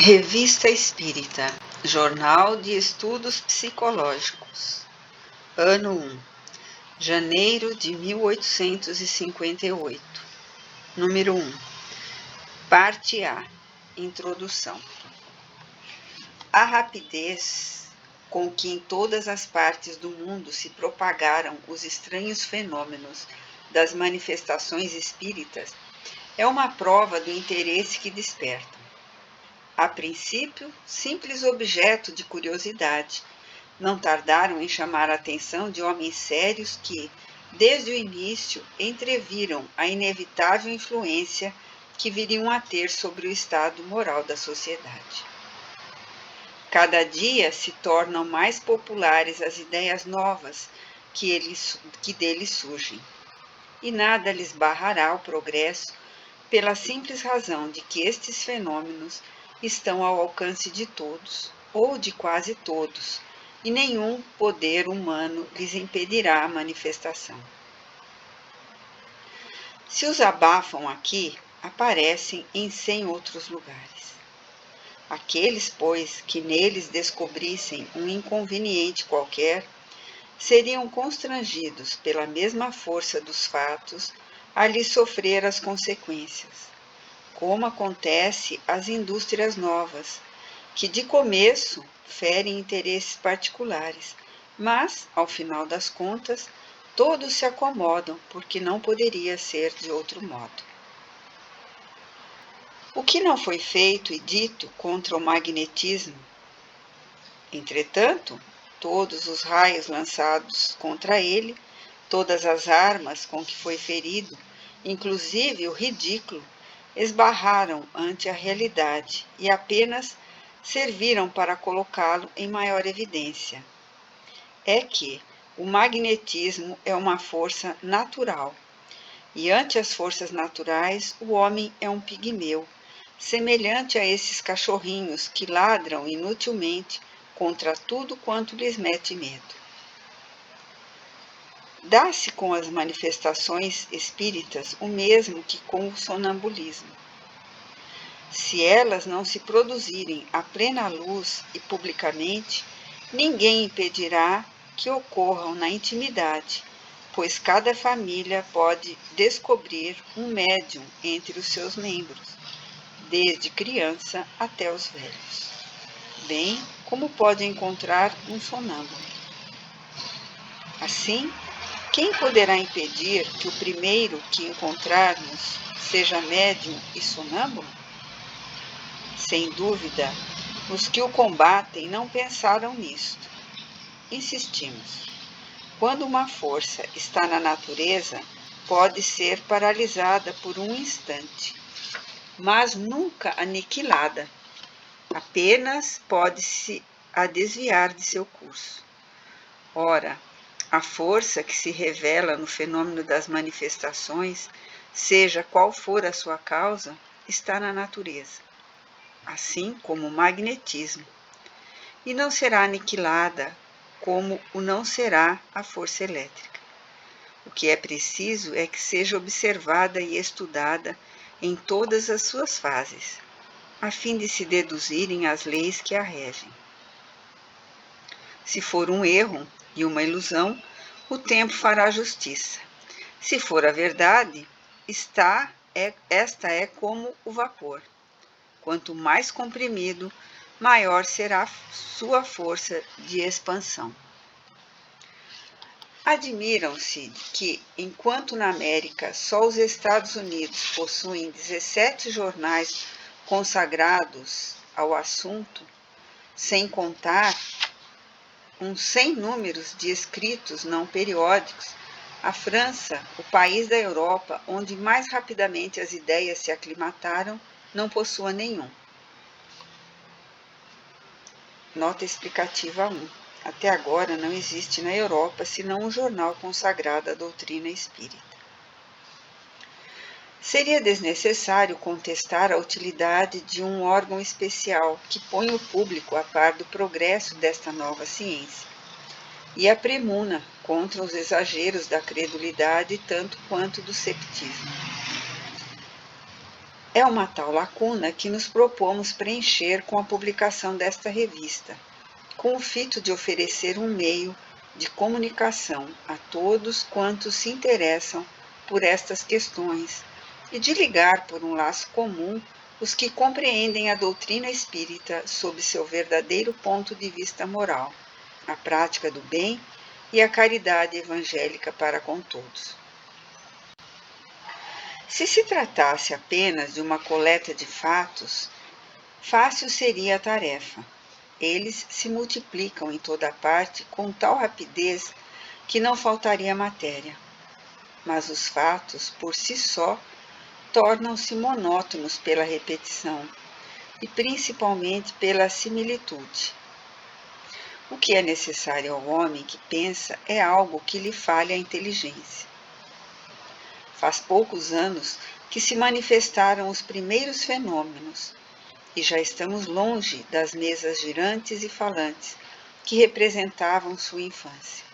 Revista Espírita, Jornal de Estudos Psicológicos, Ano 1, janeiro de 1858, número 1, parte A, Introdução. A rapidez com que em todas as partes do mundo se propagaram os estranhos fenômenos das manifestações espíritas é uma prova do interesse que despertam. A princípio, simples objeto de curiosidade, não tardaram em chamar a atenção de homens sérios que, desde o início, entreviram a inevitável influência que viriam a ter sobre o estado moral da sociedade. Cada dia se tornam mais populares as ideias novas que deles surgem, e nada lhes barrará o progresso pela simples razão de que estes fenômenos estão ao alcance de todos, ou de quase todos, e nenhum poder humano lhes impedirá a manifestação. Se os abafam aqui, aparecem em 100 outros lugares. Aqueles, pois, que neles descobrissem um inconveniente qualquer, seriam constrangidos pela mesma força dos fatos a lhes sofrer as consequências, como acontece às indústrias novas, que de começo ferem interesses particulares, mas, ao final das contas, todos se acomodam, porque não poderia ser de outro modo. O que não foi feito e dito contra o magnetismo? Entretanto, todos os raios lançados contra ele, todas as armas com que foi ferido, inclusive o ridículo, esbarraram ante a realidade e apenas serviram para colocá-lo em maior evidência. É que o magnetismo é uma força natural, e ante as forças naturais o homem é um pigmeu, semelhante a esses cachorrinhos que ladram inutilmente contra tudo quanto lhes mete medo. Dá-se com as manifestações espíritas o mesmo que com o sonambulismo. Se elas não se produzirem à plena luz e publicamente, ninguém impedirá que ocorram na intimidade, pois cada família pode descobrir um médium entre os seus membros, desde criança até os velhos, bem como pode encontrar um sonâmbulo. Assim, quem poderá impedir que o primeiro que encontrarmos seja médium e sonâmbulo? Sem dúvida, os que o combatem não pensaram nisto. Insistimos. Quando uma força está na natureza, pode ser paralisada por um instante, mas nunca aniquilada. Apenas pode-se a desviar de seu curso. Ora, a força que se revela no fenômeno das manifestações, seja qual for a sua causa, está na natureza, assim como o magnetismo, e não será aniquilada como o não será a força elétrica. O que é preciso é que seja observada e estudada em todas as suas fases, a fim de se deduzirem as leis que a regem. Se for um erro e uma ilusão, o tempo fará justiça. Se for a verdade, esta é como o vapor. Quanto mais comprimido, maior será sua força de expansão. Admiram-se que, enquanto na América só os Estados Unidos possuem 17 jornais consagrados ao assunto, sem contar uns 100 números de escritos não periódicos, a França, o país da Europa onde mais rapidamente as ideias se aclimataram, não possua nenhum. Nota explicativa 1. Até agora não existe na Europa senão um jornal consagrado à doutrina espírita. Seria desnecessário contestar a utilidade de um órgão especial que põe o público a par do progresso desta nova ciência e a premuna contra os exageros da credulidade tanto quanto do ceptismo. É uma tal lacuna que nos propomos preencher com a publicação desta revista, com o fito de oferecer um meio de comunicação a todos quantos se interessam por estas questões e de ligar por um laço comum os que compreendem a doutrina espírita sob seu verdadeiro ponto de vista moral, a prática do bem e a caridade evangélica para com todos. Se se tratasse apenas de uma coleta de fatos, fácil seria a tarefa. Eles se multiplicam em toda parte com tal rapidez que não faltaria matéria. Mas os fatos, por si só, tornam-se monótonos pela repetição e principalmente pela similitude. O que é necessário ao homem que pensa é algo que lhe fale a inteligência. Faz poucos anos que se manifestaram os primeiros fenômenos e já estamos longe das mesas girantes e falantes que representavam sua infância.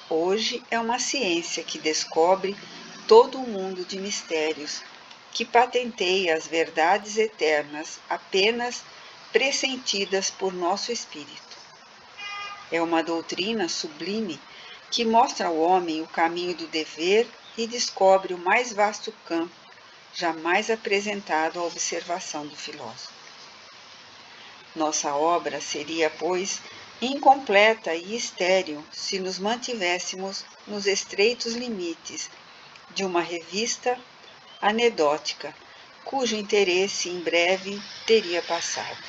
Hoje é uma ciência que descobre todo um mundo de mistérios, que patenteia as verdades eternas apenas pressentidas por nosso espírito. É uma doutrina sublime que mostra ao homem o caminho do dever e descobre o mais vasto campo jamais apresentado à observação do filósofo. Nossa obra seria, pois, incompleta e estéril se nos mantivéssemos nos estreitos limites de uma revista anedótica, cujo interesse em breve teria passado.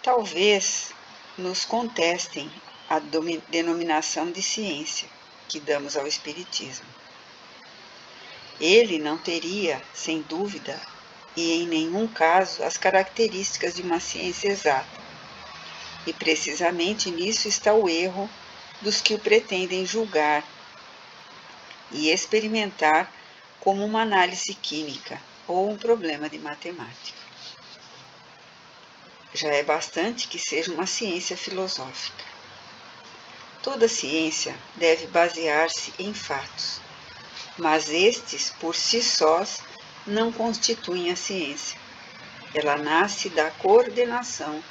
Talvez nos contestem a denominação de ciência que damos ao Espiritismo. Ele não teria, sem dúvida, e em nenhum caso, as características de uma ciência exata. E precisamente nisso está o erro dos que o pretendem julgar e experimentar como uma análise química ou um problema de matemática. Já é bastante que seja uma ciência filosófica. Toda ciência deve basear-se em fatos, mas estes, por si sós, não constituem a ciência. Ela nasce da coordenação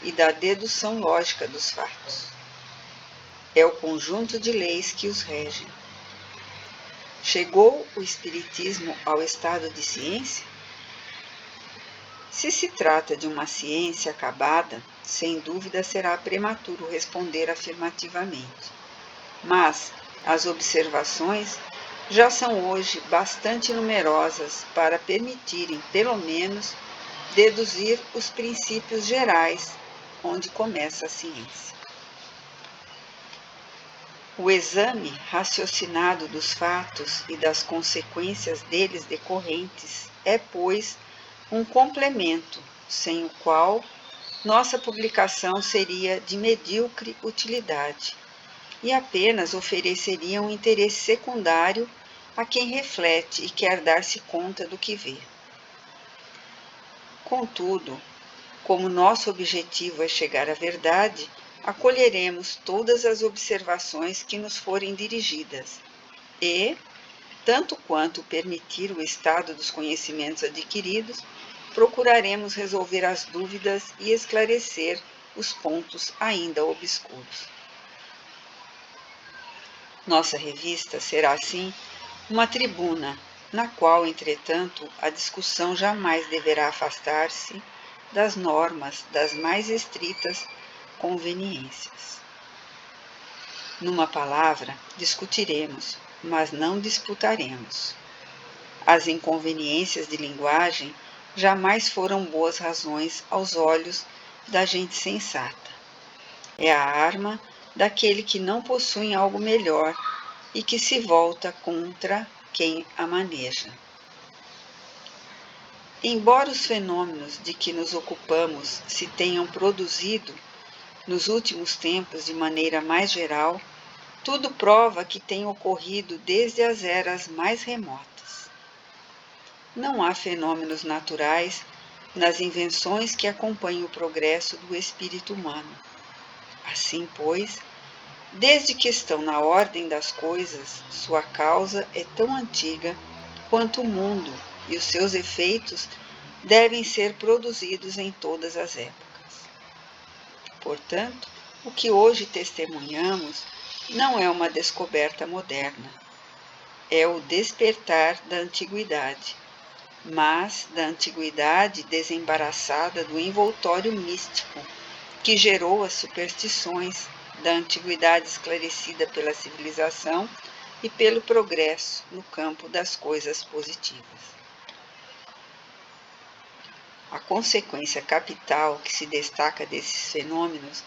e da dedução lógica dos fatos. É o conjunto de leis que os regem. Chegou o Espiritismo ao estado de ciência? Se se trata de uma ciência acabada, sem dúvida será prematuro responder afirmativamente. Mas as observações já são hoje bastante numerosas para permitirem, pelo menos, deduzir os princípios gerais onde começa a ciência. O exame raciocinado dos fatos e das consequências deles decorrentes é, pois, um complemento, sem o qual nossa publicação seria de medíocre utilidade e apenas ofereceria um interesse secundário a quem reflete e quer dar-se conta do que vê. Contudo, como nosso objetivo é chegar à verdade, acolheremos todas as observações que nos forem dirigidas e, tanto quanto permitir o estado dos conhecimentos adquiridos, procuraremos resolver as dúvidas e esclarecer os pontos ainda obscuros. Nossa revista será, assim, uma tribuna, na qual, entretanto, a discussão jamais deverá afastar-se das normas das mais estritas conveniências. Numa palavra, discutiremos, mas não disputaremos. As inconveniências de linguagem jamais foram boas razões aos olhos da gente sensata. É a arma daquele que não possui algo melhor e que se volta contra quem a maneja. Embora os fenômenos de que nos ocupamos se tenham produzido nos últimos tempos de maneira mais geral, tudo prova que tem ocorrido desde as eras mais remotas. Não há fenômenos naturais nas invenções que acompanham o progresso do espírito humano. Assim, pois, desde que estão na ordem das coisas, sua causa é tão antiga quanto o mundo e os seus efeitos devem ser produzidos em todas as épocas. Portanto, o que hoje testemunhamos não é uma descoberta moderna, é o despertar da antiguidade, mas da antiguidade desembaraçada do envoltório místico que gerou as superstições, da antiguidade esclarecida pela civilização e pelo progresso no campo das coisas positivas. A consequência capital que se destaca desses fenômenos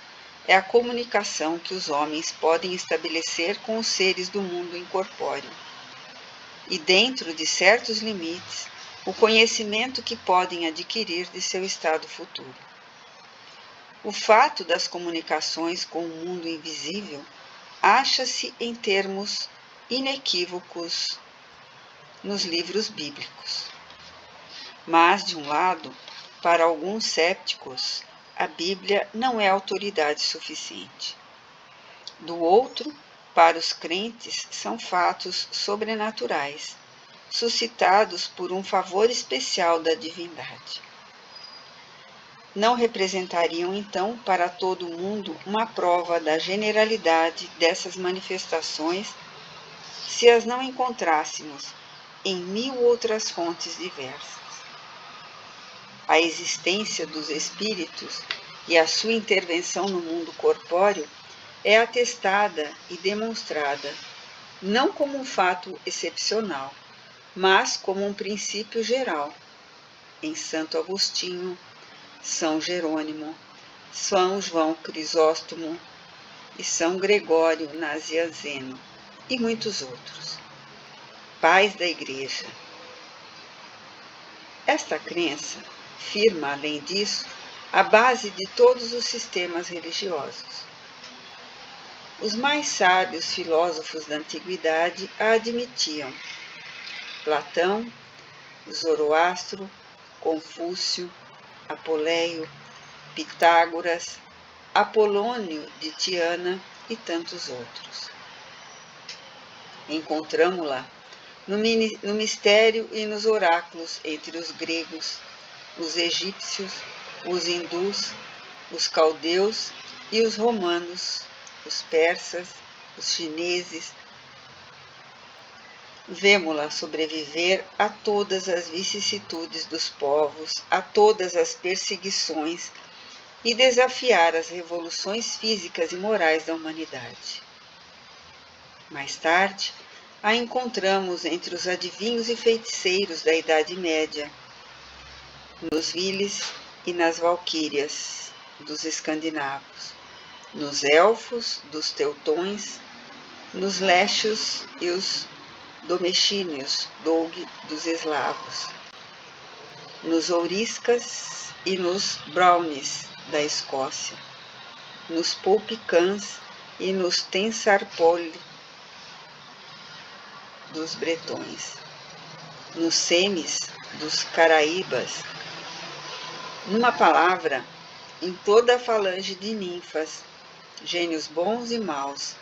é a comunicação que os homens podem estabelecer com os seres do mundo incorpóreo, e dentro de certos limites, o conhecimento que podem adquirir de seu estado futuro. O fato das comunicações com o mundo invisível acha-se em termos inequívocos nos livros bíblicos. Mas, de um lado, para alguns cépticos, a Bíblia não é autoridade suficiente. Do outro, para os crentes, são fatos sobrenaturais, suscitados por um favor especial da divindade. Não representariam, então, para todo o mundo uma prova da generalidade dessas manifestações se as não encontrássemos em 1000 outras fontes diversas. A existência dos espíritos e a sua intervenção no mundo corpóreo é atestada e demonstrada não como um fato excepcional, mas como um princípio geral, em Santo Agostinho, São Jerônimo, São João Crisóstomo e São Gregório Nazianzeno e muitos outros, pais da Igreja. Esta crença firma, além disso, a base de todos os sistemas religiosos. Os mais sábios filósofos da antiguidade a admitiam: Platão, Zoroastro, Confúcio, Apoleio, Pitágoras, Apolônio de Tiana e tantos outros. Encontramo-la no mistério e nos oráculos entre os gregos, os egípcios, os hindus, os caldeus e os romanos, os persas, os chineses. Vemo-la sobreviver a todas as vicissitudes dos povos, a todas as perseguições e desafiar as revoluções físicas e morais da humanidade. Mais tarde, a encontramos entre os adivinhos e feiticeiros da Idade Média, nos vilis e nas valquírias dos escandinavos, nos elfos dos teutões, nos léxios e os domexínios dos eslavos, nos ouriscas e nos brownies da Escócia, nos poupicans e nos tensarpoli dos bretões, nos semis dos caraíbas, numa palavra, em toda a falange de ninfas, gênios bons e maus,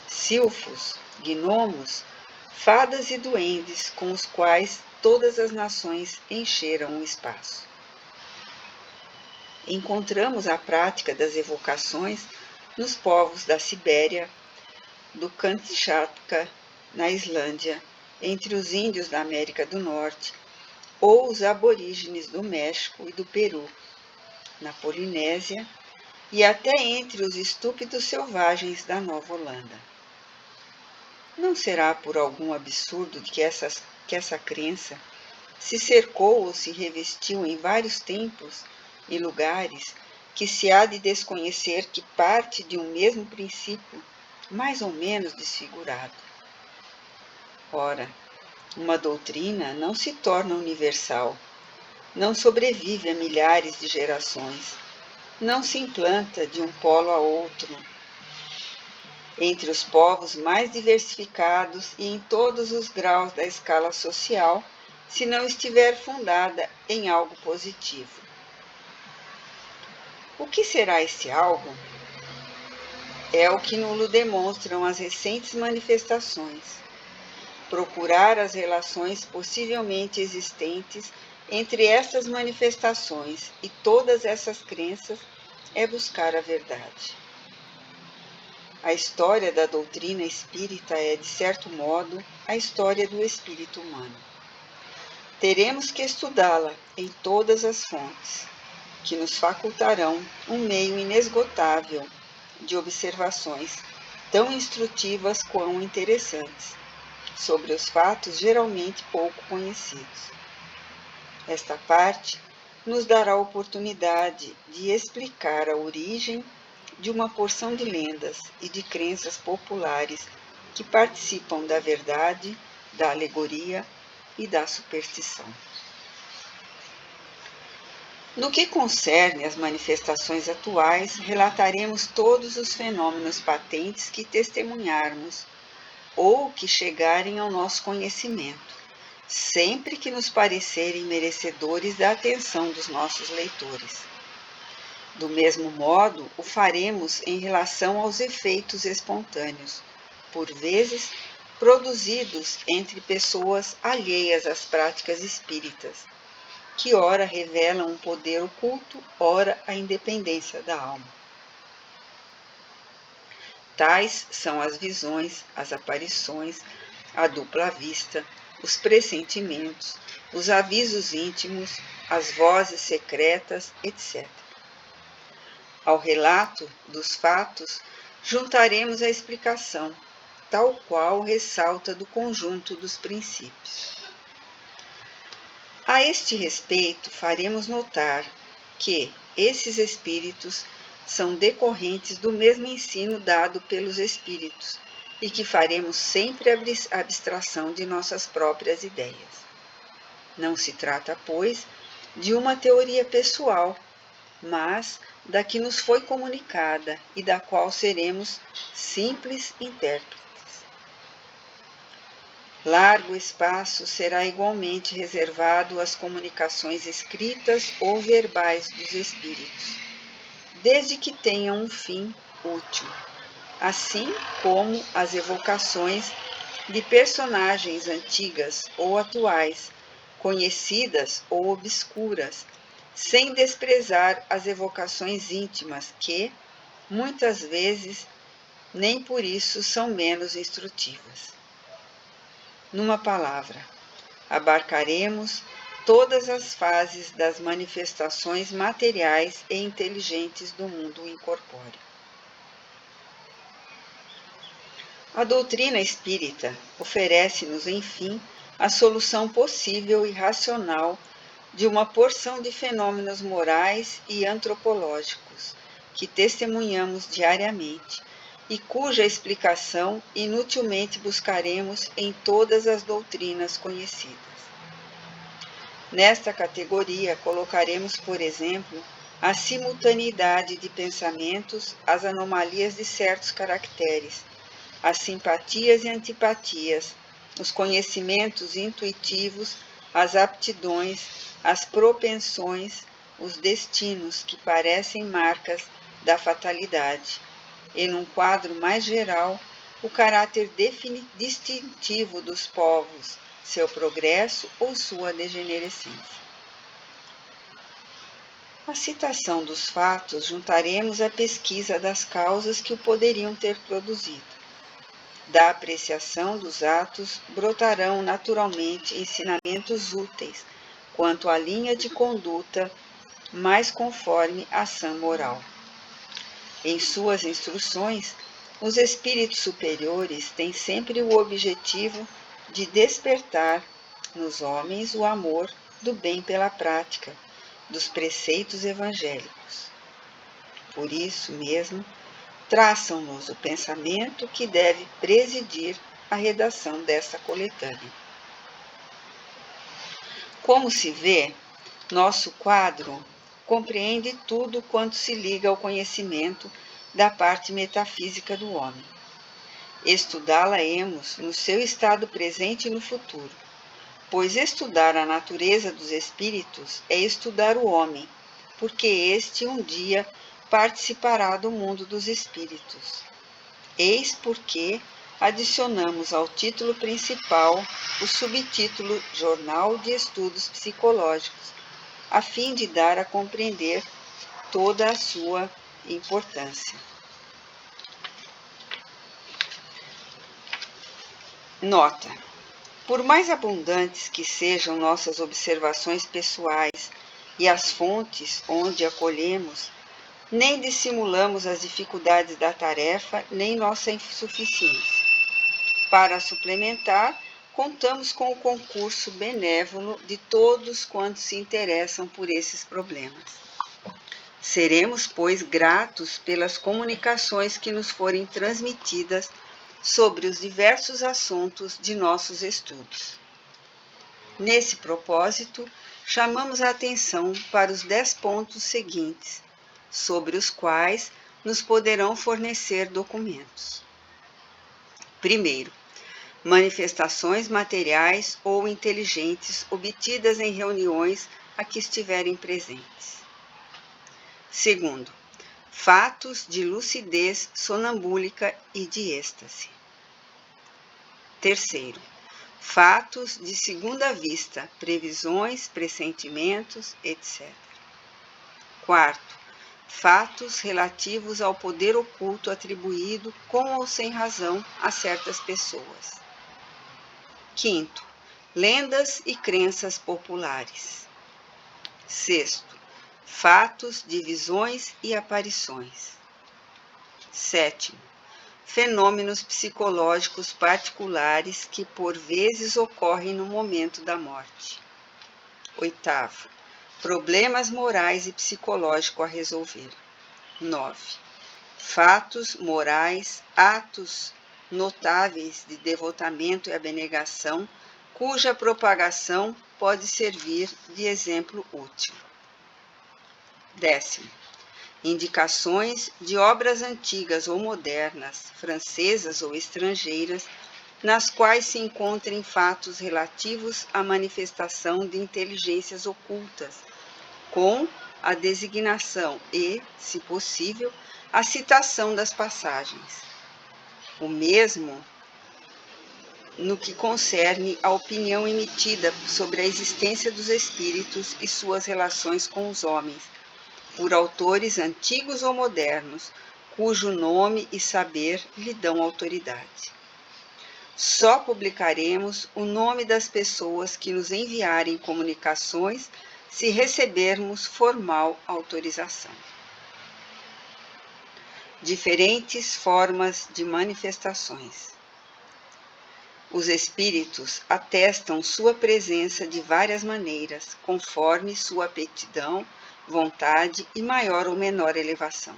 silfos, gnomos, fadas e duendes com os quais todas as nações encheram o espaço. Encontramos a prática das evocações nos povos da Sibéria, do Kamchatka, na Islândia, entre os índios da América do Norte, ou os aborígenes do México e do Peru, na Polinésia, e até entre os estúpidos selvagens da Nova Holanda. Não será por algum absurdo que essa crença se cercou ou se revestiu em vários tempos e lugares que se há de desconhecer que parte de um mesmo princípio, mais ou menos desfigurado. Ora, uma doutrina não se torna universal, não sobrevive a milhares de gerações, não se implanta de um polo a outro, entre os povos mais diversificados e em todos os graus da escala social, se não estiver fundada em algo positivo. O que será esse algo? É o que nulo demonstram as recentes manifestações. procurar as relações possivelmente existentes entre estas manifestações e todas essas crenças é buscar a verdade. A história da doutrina espírita é, de certo modo, a história do espírito humano. Teremos que estudá-la em todas as fontes, que nos facultarão um meio inesgotável de observações tão instrutivas quão interessantes, sobre os fatos geralmente pouco conhecidos. Esta parte nos dará a oportunidade de explicar a origem de uma porção de lendas e de crenças populares que participam da verdade, da alegoria e da superstição. No que concerne às manifestações atuais, relataremos todos os fenômenos patentes que testemunharmos ou que chegarem ao nosso conhecimento, sempre que nos parecerem merecedores da atenção dos nossos leitores. Do mesmo modo, o faremos em relação aos efeitos espontâneos, por vezes produzidos entre pessoas alheias às práticas espíritas, que ora revelam um poder oculto, ora a independência da alma. Tais são as visões, as aparições, a dupla vista, os pressentimentos, os avisos íntimos, as vozes secretas, etc. Ao relato dos fatos, juntaremos a explicação, tal qual ressalta do conjunto dos princípios. A este respeito, faremos notar que esses espíritos são decorrentes do mesmo ensino dado pelos espíritos e que faremos sempre abstração de nossas próprias ideias. Não se trata, pois, de uma teoria pessoal, mas da que nos foi comunicada e da qual seremos simples intérpretes. Largo espaço será igualmente reservado às comunicações escritas ou verbais dos espíritos, desde que tenham um fim útil, assim como as evocações de personagens antigas ou atuais, conhecidas ou obscuras, sem desprezar as evocações íntimas que, muitas vezes, nem por isso são menos instrutivas. Numa palavra, abarcaremos todas as fases das manifestações materiais e inteligentes do mundo incorpóreo. A doutrina espírita oferece-nos, enfim, a solução possível e racional de uma porção de fenômenos morais e antropológicos que testemunhamos diariamente e cuja explicação inutilmente buscaremos em todas as doutrinas conhecidas. Nesta categoria colocaremos, por exemplo, a simultaneidade de pensamentos, as anomalias de certos caracteres, as simpatias e antipatias, os conhecimentos intuitivos, as aptidões, as propensões, os destinos que parecem marcas da fatalidade, e num quadro mais geral, o caráter distintivo dos povos, seu progresso ou sua degenerescência. A citação dos fatos juntaremos à pesquisa das causas que o poderiam ter produzido. Da apreciação dos atos brotarão naturalmente ensinamentos úteis quanto à linha de conduta mais conforme à ação moral. Em suas instruções, os espíritos superiores têm sempre o objetivo de despertar nos homens o amor do bem pela prática dos preceitos evangélicos. Por isso mesmo, traçam-nos o pensamento que deve presidir a redação desta coletânea. Como se vê, nosso quadro compreende tudo quanto se liga ao conhecimento da parte metafísica do homem. Estudá-la-emos no seu estado presente e no futuro, pois estudar a natureza dos espíritos é estudar o homem, porque este um dia participará do mundo dos espíritos. Eis porque adicionamos ao título principal o subtítulo Jornal de Estudos Psicológicos, a fim de dar a compreender toda a sua importância. Nota: por mais abundantes que sejam nossas observações pessoais e as fontes onde acolhemos, nem dissimulamos as dificuldades da tarefa nem nossa insuficiência. Para suplementar, contamos com o concurso benévolo de todos quantos se interessam por esses problemas. Seremos, pois, gratos pelas comunicações que nos forem transmitidas sobre os diversos assuntos de nossos estudos. Nesse propósito, chamamos a atenção para os 10 pontos seguintes, sobre os quais nos poderão fornecer documentos. Primeiro, manifestações materiais ou inteligentes obtidas em reuniões a que estiverem presentes. Segundo, fatos de lucidez sonambúlica e de êxtase. Terceiro, fatos de segunda vista, previsões, pressentimentos, etc. Quarto, fatos relativos ao poder oculto atribuído com ou sem razão a certas pessoas. Quinto, lendas e crenças populares. Sexto, fatos de visões e aparições. Sétimo, fenômenos psicológicos particulares que por vezes ocorrem no momento da morte. Oitavo, problemas morais e psicológicos a resolver. 9. Fatos morais, atos notáveis de devotamento e abnegação, cuja propagação pode servir de exemplo útil. 10. Indicações de obras antigas ou modernas, francesas ou estrangeiras, nas quais se encontrem fatos relativos à manifestação de inteligências ocultas, com a designação e, se possível, a citação das passagens. O mesmo no que concerne à opinião emitida sobre a existência dos espíritos e suas relações com os homens, por autores antigos ou modernos, cujo nome e saber lhe dão autoridade. Só publicaremos o nome das pessoas que nos enviarem comunicações se recebermos formal autorização. Diferentes formas de manifestações. Os espíritos atestam sua presença de várias maneiras, conforme sua aptidão, vontade e maior ou menor elevação.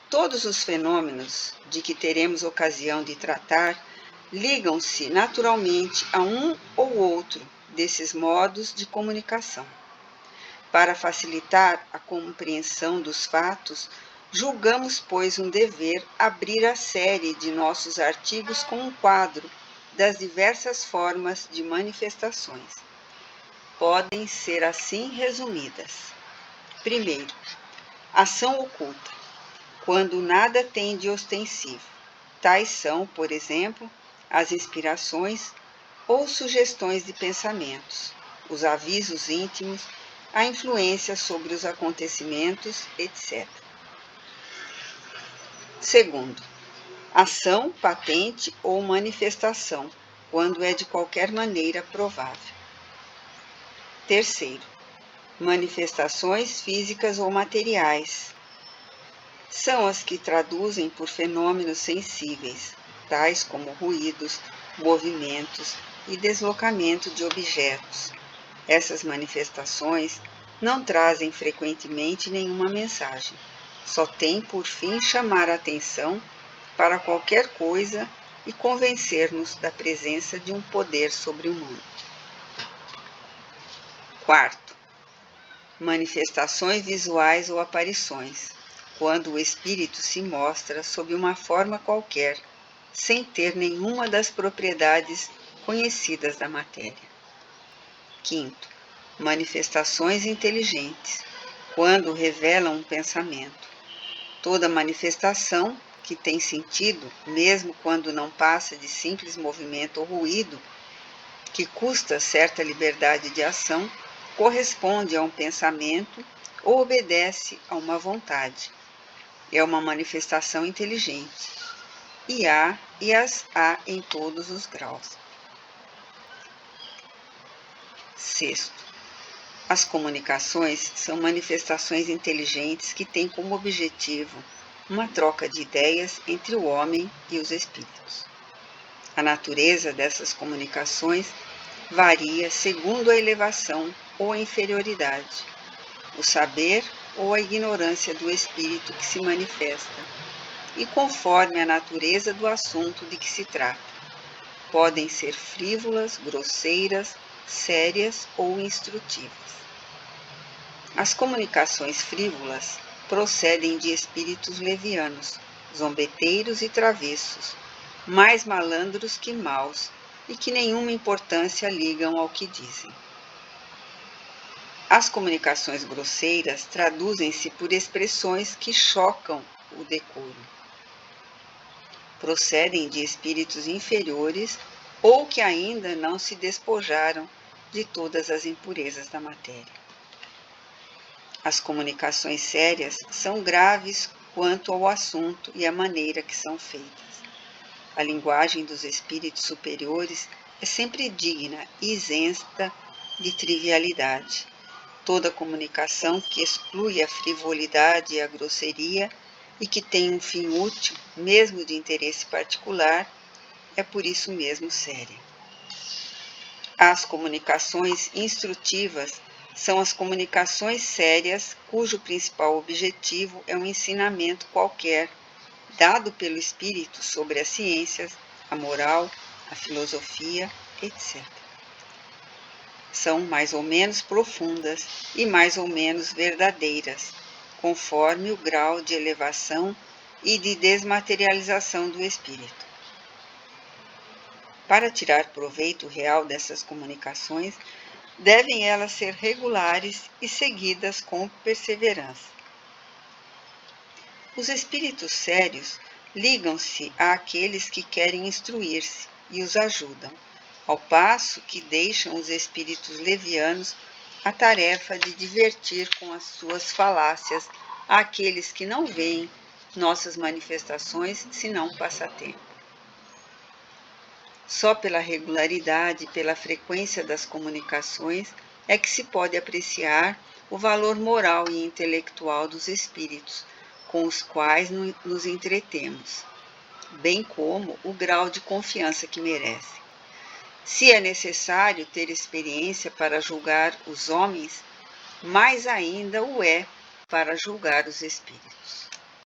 Todos os fenômenos de que teremos ocasião de tratar ligam-se naturalmente a um ou outro desses modos de comunicação. Para facilitar a compreensão dos fatos, julgamos, pois, um dever abrir a série de nossos artigos com um quadro das diversas formas de manifestações. Podem ser assim resumidas. Primeiro, ação oculta, quando nada tem de ostensivo. Tais são, por exemplo, as inspirações ou sugestões de pensamentos, os avisos íntimos, a influência sobre os acontecimentos, etc. Segundo, ação patente ou manifestação, quando é de qualquer maneira provável. Terceiro, manifestações físicas ou materiais. São as que traduzem por fenômenos sensíveis, tais como ruídos, movimentos e deslocamento de objetos. Essas manifestações não trazem frequentemente nenhuma mensagem, só têm por fim chamar a atenção para qualquer coisa e convencer-nos da presença de um poder sobre-humano. Quarto, manifestações visuais ou aparições, quando o espírito se mostra sob uma forma qualquer, sem ter nenhuma das propriedades conhecidas da matéria. Quinto, manifestações inteligentes, quando revelam um pensamento. Toda manifestação que tem sentido, mesmo quando não passa de simples movimento ou ruído, que custa certa liberdade de ação, corresponde a um pensamento ou obedece a uma vontade. É uma manifestação inteligente. E as há em todos os graus. Sexto, as comunicações são manifestações inteligentes que têm como objetivo uma troca de ideias entre o homem e os espíritos. A natureza dessas comunicações varia segundo a elevação ou a inferioridade, o saber ou a ignorância do espírito que se manifesta, e conforme a natureza do assunto de que se trata. Podem ser frívolas, grosseiras, sérias ou instrutivas. As comunicações frívolas procedem de espíritos levianos, zombeteiros e travessos, mais malandros que maus, e que nenhuma importância ligam ao que dizem. As comunicações grosseiras traduzem-se por expressões que chocam o decoro. Procedem de espíritos inferiores ou que ainda não se despojaram de todas as impurezas da matéria. As comunicações sérias são graves quanto ao assunto e à maneira que são feitas. A linguagem dos espíritos superiores é sempre digna e isenta de trivialidade. Toda comunicação que exclui a frivolidade e a grosseria e que tem um fim útil, mesmo de interesse particular, é por isso mesmo séria. As comunicações instrutivas são as comunicações sérias cujo principal objetivo é um ensinamento qualquer dado pelo espírito sobre as ciências, a moral, a filosofia, etc. São mais ou menos profundas e mais ou menos verdadeiras, conforme o grau de elevação e de desmaterialização do espírito. Para tirar proveito real dessas comunicações, devem elas ser regulares e seguidas com perseverança. Os espíritos sérios ligam-se àqueles que querem instruir-se e os ajudam, ao passo que deixam os espíritos levianos a tarefa de divertir com as suas falácias àqueles que não veem nossas manifestações senão passatempo. Só pela regularidade e pela frequência das comunicações é que se pode apreciar o valor moral e intelectual dos espíritos com os quais nos entretemos, bem como o grau de confiança que merecem. Se é necessário ter experiência para julgar os homens, mais ainda o é para julgar os espíritos.